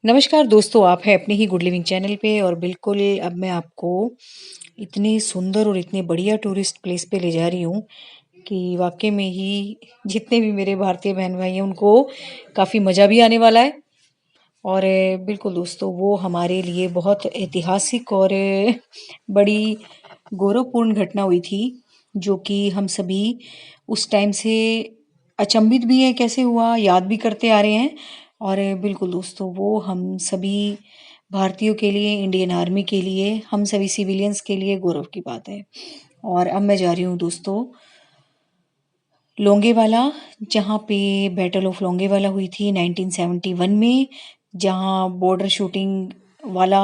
नमस्कार दोस्तों, आप हैं अपने ही गुड लिविंग चैनल पे और बिल्कुल अब मैं आपको इतनी सुंदर और इतनी बढ़िया टूरिस्ट प्लेस पे ले जा रही हूँ कि वाक़ई में ही जितने भी मेरे भारतीय बहन-भाई हैं उनको काफ़ी मज़ा भी आने वाला है। और बिल्कुल दोस्तों वो हमारे लिए बहुत ऐतिहासिक और बड़ी गौरवपूर्ण घटना हुई थी, जो कि हम सभी उस टाइम से अचंभित भी हैं कैसे हुआ, याद भी करते आ रहे हैं। और बिल्कुल दोस्तों वो हम सभी भारतीयों के लिए, इंडियन आर्मी के लिए, हम सभी सिविलियंस के लिए गौरव की बात है। और अब मैं जा रही हूँ दोस्तों लोंगेवाला, जहाँ पे बैटल ऑफ लोंगेवाला हुई थी 1971 में, जहाँ बॉर्डर शूटिंग वाला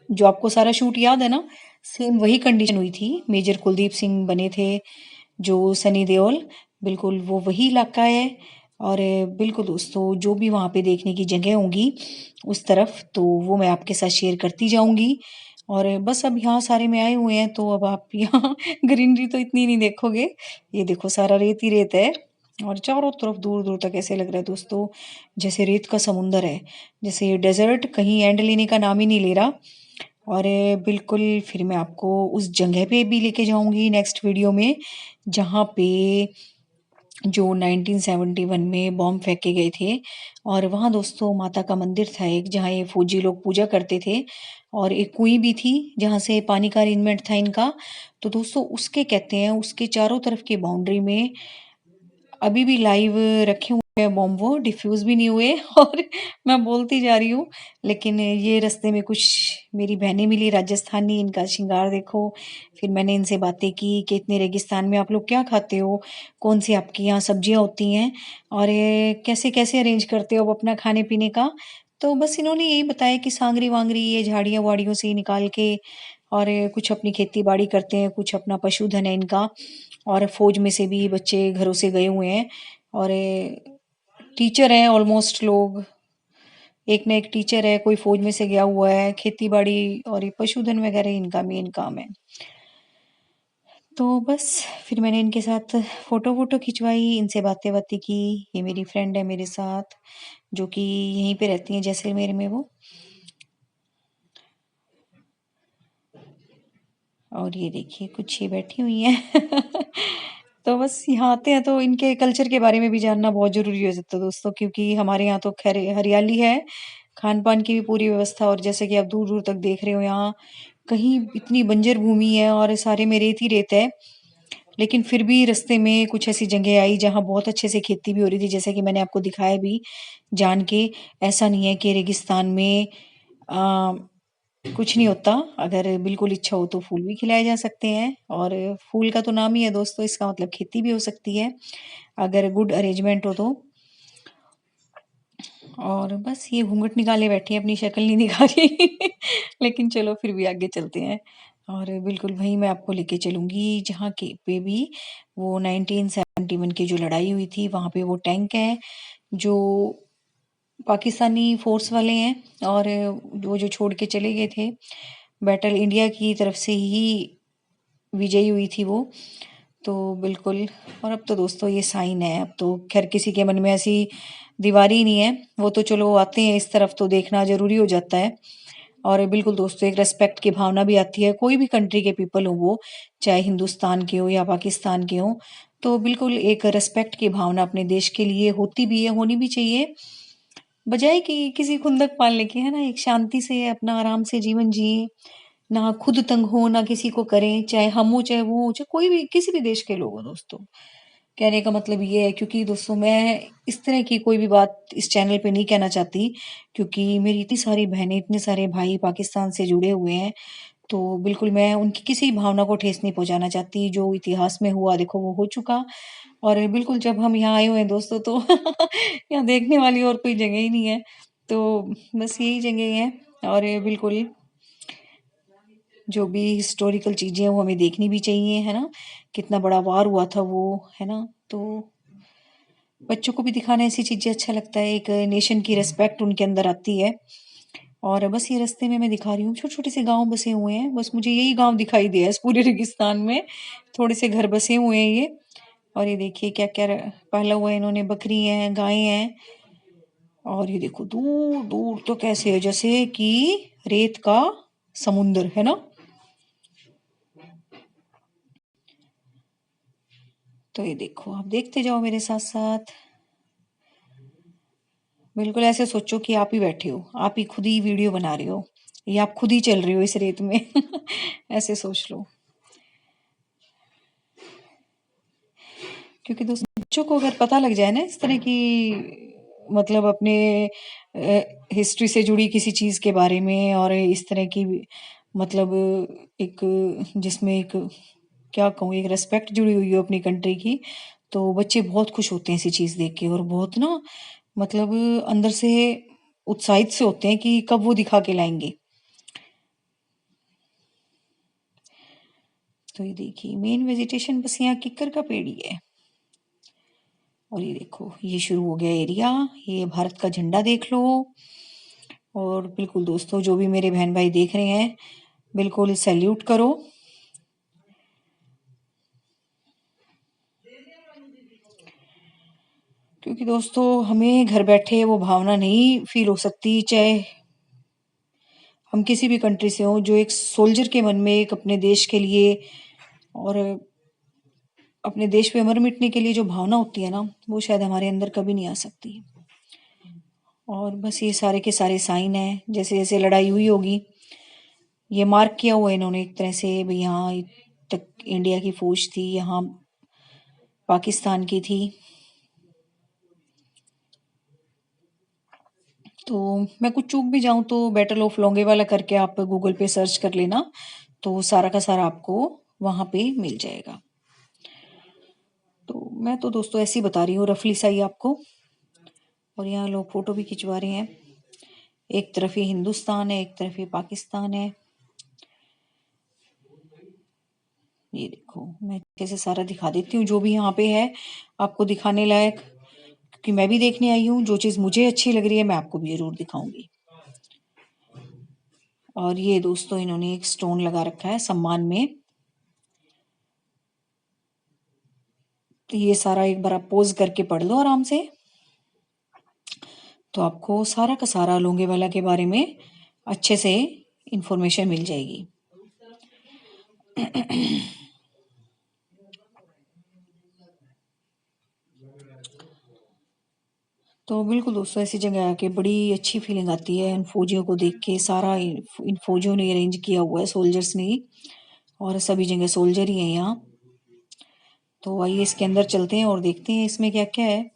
जो आपको सारा शूट याद है ना, सेम वही कंडीशन हुई थी। मेजर कुलदीप सिंह बने थे, जो सनी देओल, बिल्कुल वो वही इलाका है। और बिल्कुल दोस्तों जो भी वहाँ पे देखने की जगह होंगी उस तरफ, तो वो मैं आपके साथ शेयर करती जाऊंगी। और बस अब यहाँ सारे में आए हुए हैं तो अब आप यहाँ ग्रीनरी तो इतनी नहीं देखोगे। ये देखो सारा रेत ही रेत है और चारों तरफ दूर दूर तक ऐसे लग रहा है दोस्तों जैसे रेत का समुंदर है, जैसे ये डेजर्ट कहीं एंड लेने का नाम ही नहीं ले रहा। और बिल्कुल फिर मैं आपको उस जगह पे भी लेके जाऊंगी नेक्स्ट वीडियो में, जहाँ पे जो 1971 में बॉम्ब फेंके गए थे। और वहाँ दोस्तों माता का मंदिर था एक, जहाँ ये फौजी लोग पूजा करते थे। और एक कुआं भी थी जहाँ से पानी का अरेंजमेंट था इनका। तो दोस्तों उसके कहते हैं उसके चारों तरफ की बाउंड्री में अभी भी लाइव रखे हुए हैं बॉम्ब, वो डिफ्यूज भी नहीं हुए और मैं बोलती जा रही हूँ। लेकिन ये रास्ते में कुछ मेरी बहनें मिली राजस्थानी, इनका श्रृंगार देखो। फिर मैंने इनसे बातें की कि इतने रेगिस्तान में आप लोग क्या खाते हो, कौन सी आपके यहाँ सब्जियां होती हैं, और ये कैसे कैसे अरेंज करते हो अब अपना खाने पीने का। तो बस इन्होंने यही बताया कि सांगरी वांगरी ये झाड़ियाँ वाड़ियों से ही निकाल के, और कुछ अपनी खेती बाड़ी करते हैं, कुछ अपना पशुधन है इनका। और फौज में से भी बच्चे घरों से गए हुए हैं और टीचर हैं ऑलमोस्ट लोग, एक ना एक टीचर है, कोई फौज में से गया हुआ है। खेती बाड़ी और ये पशुधन वगैरह इनका मेन काम है। तो बस फिर मैंने इनके साथ फोटो वोटो खिंचवाई, इनसे बातें बातें की। ये मेरी फ्रेंड है मेरे साथ, जो कि यहीं पे रहती है जैसलमेर में वो। और ये देखिए कुछ ये बैठी हुई हैं तो बस यहाँ आते हैं तो इनके कल्चर के बारे में भी जानना बहुत ज़रूरी हो जाता है दोस्तों, क्योंकि हमारे यहाँ तो खैर हरियाली है, खान-पान की भी पूरी व्यवस्था। और जैसे कि आप दूर-दूर तक देख रहे हो यहाँ कहीं इतनी बंजर भूमि है और सारे में रेत ही रेत है। लेकिन फिर भी रास्ते में कुछ ऐसी जगह आई जहाँ बहुत अच्छे से खेती भी हो रही थी, जैसे कि मैंने आपको दिखाया भी जान के। ऐसा नहीं है कि रेगिस्तान में अ कुछ नहीं होता, अगर बिल्कुल इच्छा हो तो फूल भी खिलाए जा सकते हैं। और फूल का तो नाम ही है दोस्तों, इसका मतलब खेती भी हो सकती है अगर गुड अरेंजमेंट हो तो। और बस ये घूंघट निकाले बैठी है, अपनी शक्ल नहीं दिखा रही लेकिन चलो फिर भी आगे चलते हैं। और बिल्कुल वहीं मैं आपको लेके चलूंगी जहाँ के पे भी वो 1971 की जो लड़ाई हुई थी, वहाँ पे वो टैंक है जो पाकिस्तानी फोर्स वाले हैं और वो जो छोड़ के चले गए थे। बैटल इंडिया की तरफ से ही विजयी हुई थी वो। तो बिल्कुल। और अब तो दोस्तों ये साइन है, अब तो खैर किसी के मन में ऐसी दीवार ही नहीं है, वो तो चलो आते हैं इस तरफ तो देखना जरूरी हो जाता है। और बिल्कुल दोस्तों एक रेस्पेक्ट की भावना भी आती है, कोई भी कंट्री के पीपल हो वो, चाहे हिंदुस्तान के हो या पाकिस्तान के हो। तो बिल्कुल एक रेस्पेक्ट की भावना अपने देश के लिए होती भी है, होनी भी चाहिए, बजाय कि किसी खुंदक पालने की, है ना। एक शांति से अपना आराम से जीवन जिए, ना खुद तंग हो ना किसी को करें, चाहे हम हो चाहे वो हो, चाहे कोई भी किसी भी देश के लोग हो दोस्तों। कहने का मतलब ये है, क्योंकि दोस्तों मैं इस तरह की कोई भी बात इस चैनल पे नहीं कहना चाहती, क्योंकि मेरी इतनी सारी बहनें इतने सारे भाई पाकिस्तान से जुड़े हुए हैं। तो बिल्कुल मैं उनकी किसी भावना को ठेस नहीं पहुंचाना चाहती, जो इतिहास में हुआ देखो वो हो चुका। और बिल्कुल जब हम यहाँ आए हुए हैं दोस्तों तो यहाँ देखने वाली और कोई जगह ही नहीं है, तो बस यही जगह है। और बिल्कुल जो भी हिस्टोरिकल चीजें हैं वो हमें देखनी भी चाहिए, है ना। कितना बड़ा वार हुआ था वो, है ना। तो बच्चों को भी दिखाना ऐसी चीजें अच्छा लगता है, एक नेशन की रिस्पेक्ट उनके अंदर आती है। और बस ये रास्ते में मैं दिखा रही हूँ छोटे छोटे से गांव बसे हुए हैं, बस मुझे यही गांव दिखाई दिया है इस पूरे रेगिस्तान में, थोड़े से घर बसे हुए हैं ये। और ये देखिए क्या क्या पाला हुआ है इन्होंने, बकरी हैं गायें हैं। और ये देखो दूर दूर तो कैसे है, जैसे कि रेत का समुंदर है ना। तो ये देखो, आप देखते जाओ मेरे साथ साथ। बिल्कुल ऐसे सोचो कि आप ही बैठे हो, आप ही खुद ही वीडियो बना रहे हो, या आप खुद ही चल रहे हो इस रेत में। ऐसे सोच लो। क्योंकि दोस्तों, बच्चों को अगर पता लग जाए ना इस तरह की, मतलब अपने हिस्ट्री से जुड़ी किसी चीज़ के बारे में, और इस तरह की मतलब एक, जिसमें एक, क्या कहूँ, एक रेस्पेक्ट जुड़ी हुई हो अपनी कंट्री की, तो बच्चे बहुत खुश होते हैं ऐसी चीज़ देख के, और बहुत ना, मतलब अंदर से उत्साहित से होते हैं कि कब वो दिखा के लाएंगे। तो ये देखिए, मेन वेजिटेशन बस यहाँ किक्कर का पेड़ ही है। और ये देखो, ये शुरू हो गया एरिया, ये भारत का झंडा देख लो। और बिल्कुल दोस्तों, जो भी मेरे बहन भाई देख रहे हैं, बिल्कुल सैल्यूट करो। क्योंकि दोस्तों, हमें घर बैठे वो भावना नहीं फील हो सकती, चाहे हम किसी भी कंट्री से हों, जो एक सोल्जर के मन में एक अपने देश के लिए और अपने देश पे अमर मिटने के लिए जो भावना होती है ना, वो शायद हमारे अंदर कभी नहीं आ सकती। और बस ये सारे के सारे साइन हैं, जैसे जैसे लड़ाई हुई होगी, ये मार्क किया हुआ है इन्होंने एक तरह से, भाई यहाँ तक इंडिया की फौज थी, यहाँ पाकिस्तान की थी। तो मैं कुछ चूक भी जाऊं तो बैटल ऑफ लोंगेवाला करके आप गूगल पे सर्च कर लेना, तो सारा का सारा आपको वहां पे मिल जाएगा। तो मैं तो दोस्तों ऐसे ही बता रही हूँ रफली सा ही आपको। और यहाँ लोग फोटो भी खिंचवा रहे हैं, एक तरफ ये हिंदुस्तान है, एक तरफ ये पाकिस्तान है। ये देखो, मैं कैसे सारा दिखा देती हूँ जो भी यहाँ पे है आपको दिखाने लायक, क्योंकि मैं भी देखने आई हूँ, जो चीज़ मुझे अच्छी लग रही है मैं आपको भी जरूर दिखाऊंगी। और ये दोस्तों, इन्होंने एक स्टोन लगा रखा है सम्मान में। तो ये सारा एक बार आप पोज करके पढ़ लो आराम से, तो आपको सारा का सारा लोंगेवाला के बारे में अच्छे से इंफॉर्मेशन मिल जाएगी। तो बिल्कुल दोस्तों, ऐसी जगह आके बड़ी अच्छी फीलिंग आती है इन फौजियों को देख के। सारा इन फौजियों ने अरेंज किया हुआ है, सोल्जर्स ने ही, और सभी जगह सोल्जर ही हैं यहाँ। तो आइए इसके अंदर चलते हैं और देखते हैं इसमें क्या क्या है।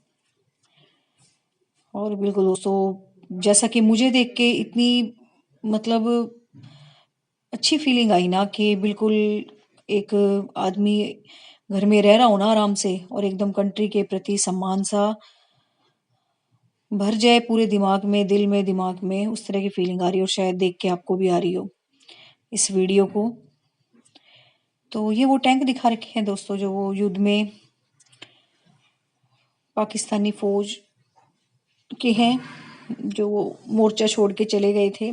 और बिल्कुल दोस्तों, जैसा कि मुझे देख के इतनी, मतलब अच्छी फीलिंग आई ना, कि बिल्कुल एक आदमी घर में रह रहा हो ना आराम से, और एकदम कंट्री के प्रति सम्मान सा भर जाए पूरे दिमाग में, दिल में, दिमाग में, उस तरह की फीलिंग आ रही है, और शायद देख के आपको भी आ रही हो इस वीडियो को। तो ये वो टैंक दिखा रखे हैं दोस्तों, जो वो युद्ध में पाकिस्तानी फौज के हैं, जो वो मोर्चा छोड़ के चले गए थे।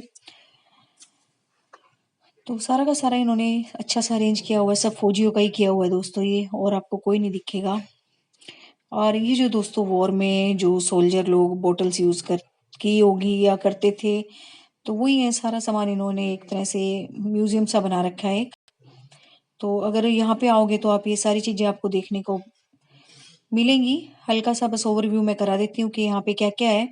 तो सारा का सारा इन्होंने अच्छा सा अरेंज किया हुआ है, सब फौजियों का ही किया हुआ है दोस्तों ये, और आपको कोई नहीं दिखेगा। और ये जो दोस्तों वॉर में जो सोल्जर लोग बोटल्स यूज कर की होगी या करते थे, तो वही है सारा सामान, इन्होंने एक तरह से म्यूजियम सा बना रखा है। तो अगर यहाँ पे आओगे तो आप ये सारी चीजें आपको देखने को मिलेंगी। हल्का सा बस ओवरव्यू मैं करा देती हूँ कि यहाँ पे क्या क्या है।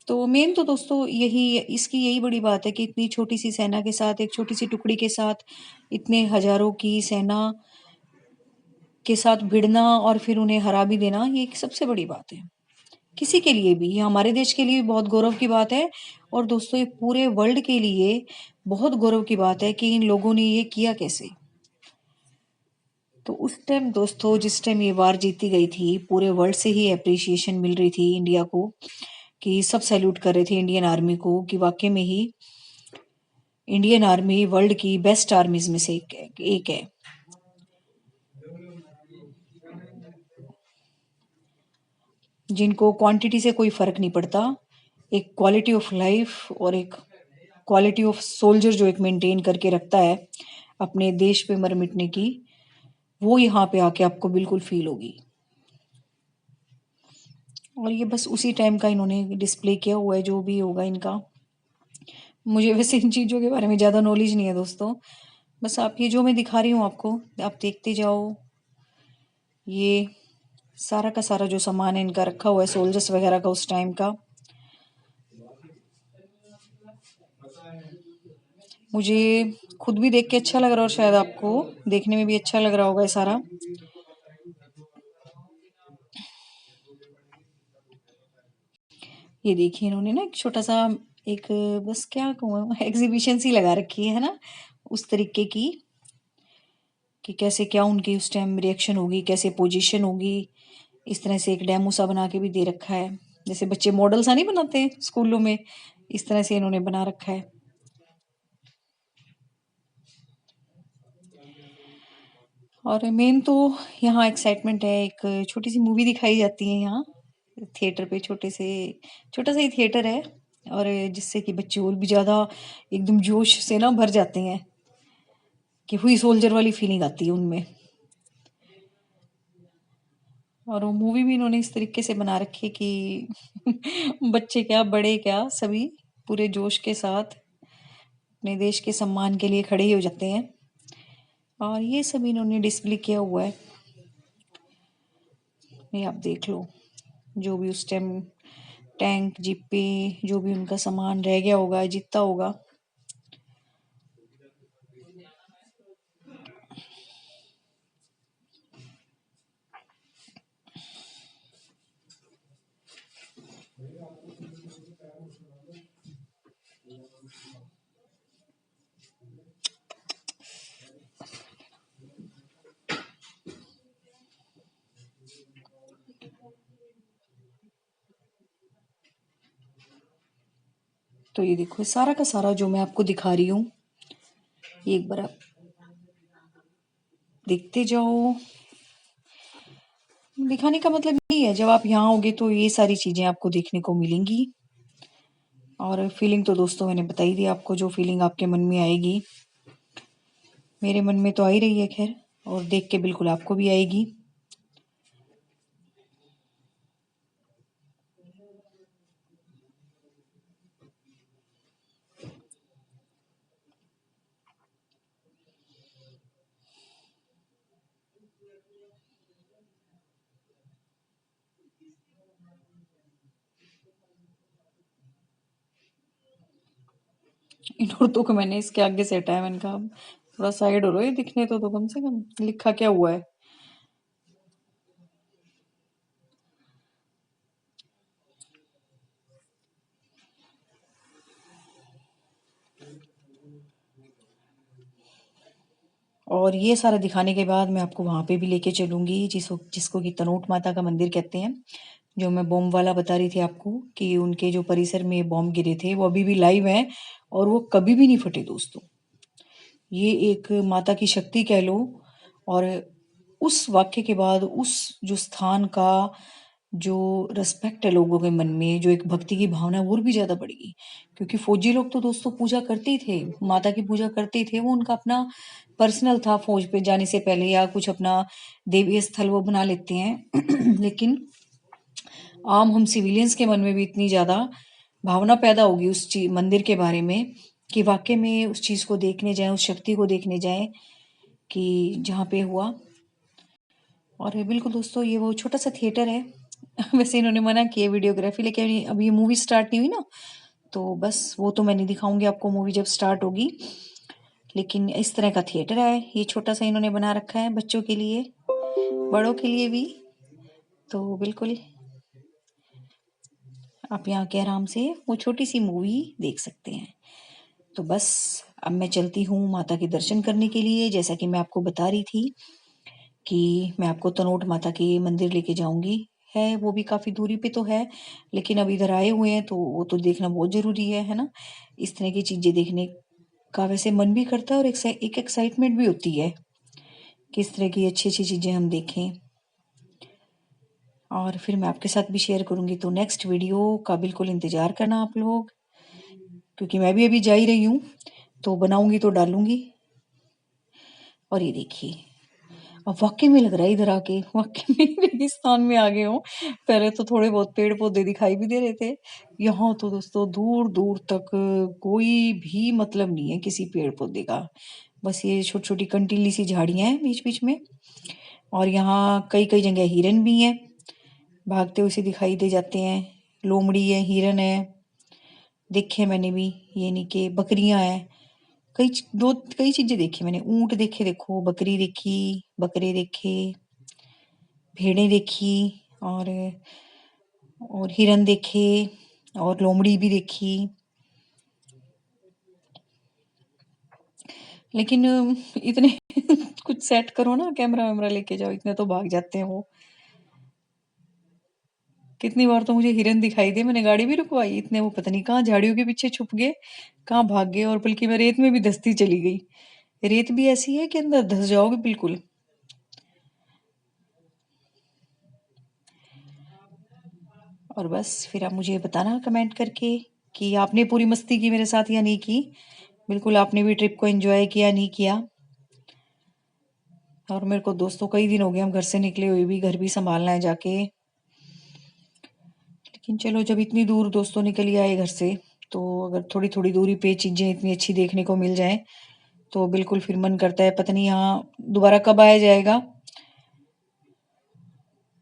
तो मेन तो दोस्तों यही, इसकी यही बड़ी बात है कि इतनी छोटी सी सेना के साथ, एक छोटी सी टुकड़ी के साथ, इतने हजारों की सेना के साथ भिड़ना और फिर उन्हें हरा भी देना, ये एक सबसे बड़ी बात है किसी के लिए भी। ये हमारे देश के लिए भी बहुत गौरव की बात है, और दोस्तों ये पूरे वर्ल्ड के लिए बहुत गौरव की बात है कि इन लोगों ने ये किया कैसे। तो उस टाइम दोस्तों, जिस टाइम ये वार जीती गई थी, पूरे वर्ल्ड से ही अप्रिसिएशन मिल रही थी इंडिया को, कि सब सैल्यूट कर रहे थे इंडियन आर्मी को, कि वाकई में ही इंडियन आर्मी वर्ल्ड की बेस्ट आर्मीज में से एक है। जिनको क्वांटिटी से कोई फर्क नहीं पड़ता, एक क्वालिटी ऑफ लाइफ और एक क्वालिटी ऑफ सोल्जर जो एक मेंटेन करके रखता है अपने देश पे मर मिटने की, वो यहाँ पे आके आपको बिल्कुल फील होगी। और ये बस उसी टाइम का इन्होंने डिस्प्ले किया हुआ है, जो भी होगा इनका। मुझे वैसे इन चीज़ों के बारे में ज़्यादा नॉलेज नहीं है दोस्तों। बस आप ये जो मैं दिखा रही हूँ आपको, आप देखते जाओ। ये सारा का सारा जो सामान है इनका रखा हुआ है, सोल्जर्स वगैरह का उस टाइम का। मुझे खुद भी देख के अच्छा लग रहा है और शायद आपको देखने में भी अच्छा लग रहा होगा ये सारा। ये देखिए इन्होंने ना एक छोटा सा, एक, बस क्या कहूँ, एग्जीबिशन सी लगा रखी है ना, उस तरीके की, कि कैसे क्या उनकी उस टाइम रिएक्शन होगी, कैसे पोजीशन होगी। इस तरह से एक डेमो सा बना के भी दे रखा है, जैसे बच्चे मॉडल सा नहीं बनाते हैं स्कूलों में, इस तरह से इन्होंने बना रखा है। और मेन तो यहाँ एक्साइटमेंट है, एक छोटी सी मूवी दिखाई जाती है यहाँ थिएटर पे, छोटा सा ही थिएटर है, और जिससे कि बच्चे और भी ज़्यादा एकदम जोश से ना भर जाते हैं, कि हुई सोल्जर वाली फीलिंग आती है उनमें। और वो मूवी भी इन्होंने इस तरीके से बना रखी है कि बच्चे क्या बड़े क्या सभी पूरे जोश के साथ अपने देश के सम्मान के लिए खड़े ही हो जाते हैं। और ये सब इन्होंने डिस्प्ले किया हुआ है, ये आप देख लो, जो भी उस टाइम टैंक जीप पे जो भी उनका सामान रह गया होगा, जितना होगा। तो ये देखो सारा का सारा जो मैं आपको दिखा रही हूँ, ये एक बार आप देखते जाओ। दिखाने का मतलब यही है, जब आप यहाँ आओगे तो ये सारी चीजें आपको देखने को मिलेंगी। और फीलिंग तो दोस्तों मैंने बता ही दी आपको, जो फीलिंग आपके मन में आएगी, मेरे मन में तो आ ही रही है खैर, और देख के बिल्कुल आपको भी आएगी। इन औरतों को मैंने इसके आगे से हटाया, मैंने कहा थोड़ा साइड हो लो, ये दिखने तो कम से कम लिखा क्या हुआ है। और ये सारा दिखाने के बाद मैं आपको वहां पे भी लेके चलूंगी, जिसको कि तनोट माता का मंदिर कहते हैं, जो मैं बॉम्ब वाला बता रही थी आपको, कि उनके जो परिसर में बॉम्ब गिरे थे वो अभी भी लाइव हैं, और वो कभी भी नहीं फटे दोस्तों। ये एक माता की शक्ति कह लो। और उस वाक्य के बाद उस जो स्थान का जो रिस्पेक्ट है लोगों के मन में, जो एक भक्ति की भावना है, वो और भी ज्यादा बढ़ेगी। क्योंकि फौजी लोग तो दोस्तों पूजा करते ही थे, माता की पूजा करते ही थे, वो उनका अपना पर्सनल था, फौज पे जाने से पहले या कुछ अपना देवीय स्थल वो बना लेते हैं। लेकिन आम हम सिविलियंस के मन में भी इतनी ज्यादा भावना पैदा होगी उस चीज मंदिर के बारे में, कि वाकई में उस चीज को देखने जाएं, उस शक्ति को देखने जाएं, कि जहाँ पे हुआ। और बिल्कुल दोस्तों ये वो छोटा सा थिएटर है। वैसे इन्होंने मना किया वीडियोग्राफी, लेकिन अभी ये मूवी स्टार्ट नहीं हुई ना, तो बस वो तो मैं नहीं दिखाऊंगी आपको, मूवी जब स्टार्ट होगी। लेकिन इस तरह का थिएटर है, ये छोटा सा इन्होंने बना रखा है बच्चों के लिए, बड़ों के लिए भी। तो बिल्कुल आप यहाँ के आराम से वो छोटी सी मूवी देख सकते हैं। तो बस अब मैं चलती हूँ माता के दर्शन करने के लिए, जैसा कि मैं आपको बता रही थी कि मैं आपको तनोट माता के मंदिर लेके जाऊंगी। है वो भी काफी दूरी पे तो है, लेकिन अब इधर आए हुए हैं तो वो तो देखना बहुत जरूरी है ना। इस तरह की चीजें देखने का वैसे मन भी करता है, और एक एक्साइटमेंट भी होती है कि इस तरह की अच्छी अच्छी चीजें हम देखें। और फिर मैं आपके साथ भी शेयर करूंगी, तो नेक्स्ट वीडियो का बिल्कुल इंतजार करना आप लोग, क्योंकि मैं भी अभी जा ही रही हूँ, तो बनाऊंगी तो डालूंगी। और ये देखिए अब वाक़ई में लग रहा है इधर आके वाक़ई में रेगिस्तान में आ गए हों। पहले तो थोड़े बहुत पेड़-पौधे दिखाई भी दे रहे थे। यहाँ तो दोस्तों दूर-दूर तक कोई भी मतलब नहीं है किसी पेड़-पौधे का। बस ये छोटी-छोटी कंटीली सी झाड़ियाँ हैं बीच-बीच में और यहाँ कई-कई जगह हिरन भी हैं, भागते हुए से दिखाई दे जाते हैं। लोमड़ी है, हिरन है, देखे मैंने भी, ये नहीं कि बकरियाँ हैं। कई चीज़ें देखी मैंने, ऊँट देखे देखो, बकरी देखी, बकरे देखे, भेड़ें देखी और हिरन देखे और लोमड़ी भी देखी। लेकिन इतने कुछ सेट करो ना, कैमरा-वैमरा लेके जाओ, इतने तो भाग जाते हैं वो। कितनी बार तो मुझे हिरन दिखाई दिए, मैंने गाड़ी भी रुकवाई, इतने वो पता नहीं कहाँ झाड़ियों के पीछे छुप गए, कहाँ भाग गए और बल्कि मैं रेत में भी धँसती चली गई। रेत भी ऐसी है कि अंदर धँस जाओगे बिल्कुल। और बस फिर आप मुझे बताना कमेंट करके कि आपने पूरी मस्ती की मेरे साथ या नहीं की। बिल्कुल आपने भी ट्रिप को एंजॉय किया नहीं किया। और मेरे को दोस्तों कई दिन हो गए हम घर से निकले हुए भी, घर भी संभालना है जाके। लेकिन चलो जब इतनी दूर दोस्तों निकल ही आए घर से, तो अगर थोड़ी-थोड़ी दूरी पे चीज़ें इतनी अच्छी देखने को मिल जाएँ, तो बिल्कुल फिर मन करता है पता नहीं यहाँ दोबारा कब आया जाएगा।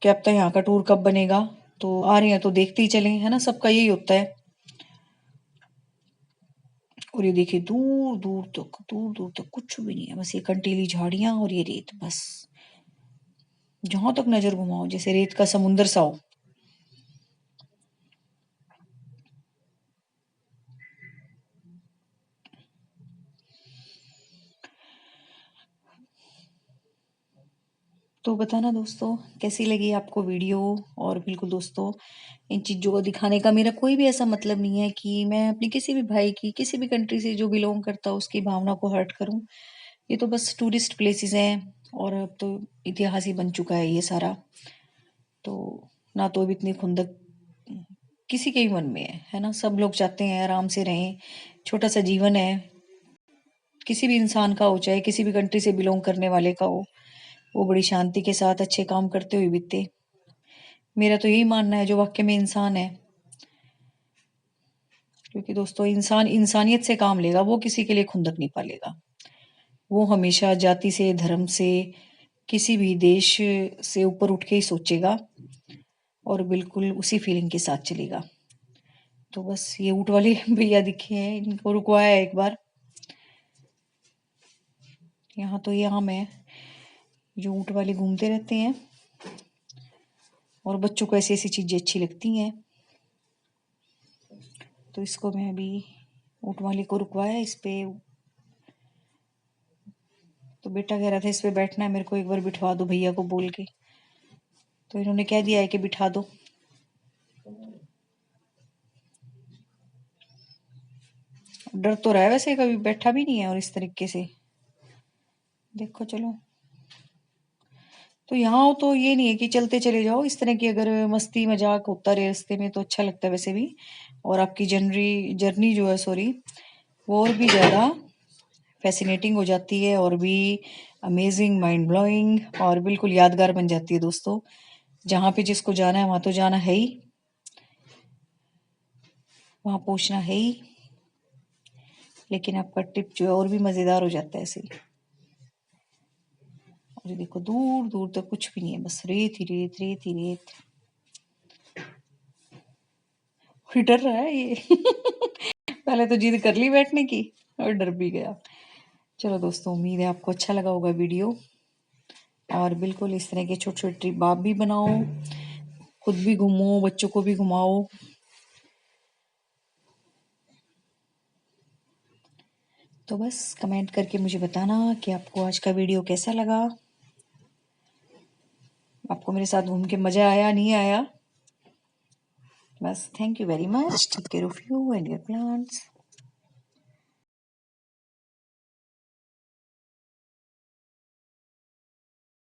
क्या पता यहाँ का टूर कब बनेगा। तो आ रहे हैं तो देखते ही चलें, है ना? सबका यही होता है। और ये देखिए दूर-दूर तक कुछ भी नहीं है, बस ये कंटीली झाड़ियाँ और ये रेत बस। जहाँ तक नज़र घुमाओ जैसे रेत का समुंदर सा हो। तो बताना दोस्तों कैसी लगी आपको वीडियो। और बिल्कुल दोस्तों इन चीज़ों को दिखाने का मेरा कोई भी ऐसा मतलब नहीं है कि मैं अपने किसी भी भाई की किसी भी कंट्री से जो बिलोंग करता है उसकी भावना को हर्ट करूं। ये तो बस टूरिस्ट प्लेसेस हैं और अब तो इतिहास ही बन चुका है ये सारा। तो ना तो अब इतनी खुंदक किसी के भी मन में है ना? सब लोग चाहते हैं आराम से रहें, छोटा सा जीवन है, किसी भी इंसान का हो चाहे किसी भी कंट्री से बिलोंग करने वाले का हो, वो बड़ी शांति के साथ अच्छे काम करते हुए बीते। मेरा तो यही मानना है जो वाक़ई में इंसान है। क्योंकि दोस्तों इंसान इंसानियत से काम लेगा, वो किसी के लिए खुंदक नहीं पालेगा। वो हमेशा जाति से, धर्म से, किसी भी देश से ऊपर उठ के ही सोचेगा और बिल्कुल उसी फीलिंग के साथ चलेगा। तो बस ये ऊँट वाले भैया दिखे हैं, इनको रुकवाया एक बार। यहाँ तो ये आम है, जो ऊँट वाले घूमते रहते हैं और बच्चों को ऐसी-ऐसी चीज़ें अच्छी लगती हैं। तो इसको मैं अभी ऊँट वाले को रुकवाया इस पे। तो बेटा कह रहा था इस पे बैठना है, मेरे को एक बार बिठवा दो भैया को बोल के। तो इन्होंने कह दिया है कि बिठा दो। डर तो रहा है वैसे, कभी बैठा भी नहीं है और इस तरीके से देखो चलो। तो यहाँ हो तो ये नहीं है कि चलते चले जाओ, इस तरह की अगर मस्ती मजाक होता रहे रास्ते में तो अच्छा लगता है वैसे भी। और आपकी जर्नी जो है सॉरी, वो और भी ज़्यादा फैसिनेटिंग हो जाती है और भी अमेजिंग, माइंड ब्लोइंग और बिल्कुल यादगार बन जाती है दोस्तों। जहाँ पे जिसको जाना है वहाँ तो जाना है ही, वहाँ पहुँचना है ही, लेकिन आपका ट्रिप जो है और भी मज़ेदार हो जाता है ऐसे ही। और ये देखो दूर दूर तक कुछ भी नहीं है, बस रेत ही रेत, रेत ही रेत। और डर रहा है ये पहले तो जिद कर ली बैठने की और डर भी गया। चलो दोस्तों उम्मीद है आपको अच्छा लगा होगा वीडियो। और बिल्कुल इस तरह के छोटे छोटे ट्रिप आप भी बनाओ, खुद भी घूमो, बच्चों को भी घुमाओ। तो बस कमेंट करके मुझे बताना कि आपको आज का वीडियो कैसा लगा, आपको मेरे साथ घूम के मज़ा आया नहीं आया। बस thank you very much, take care of you and your plants.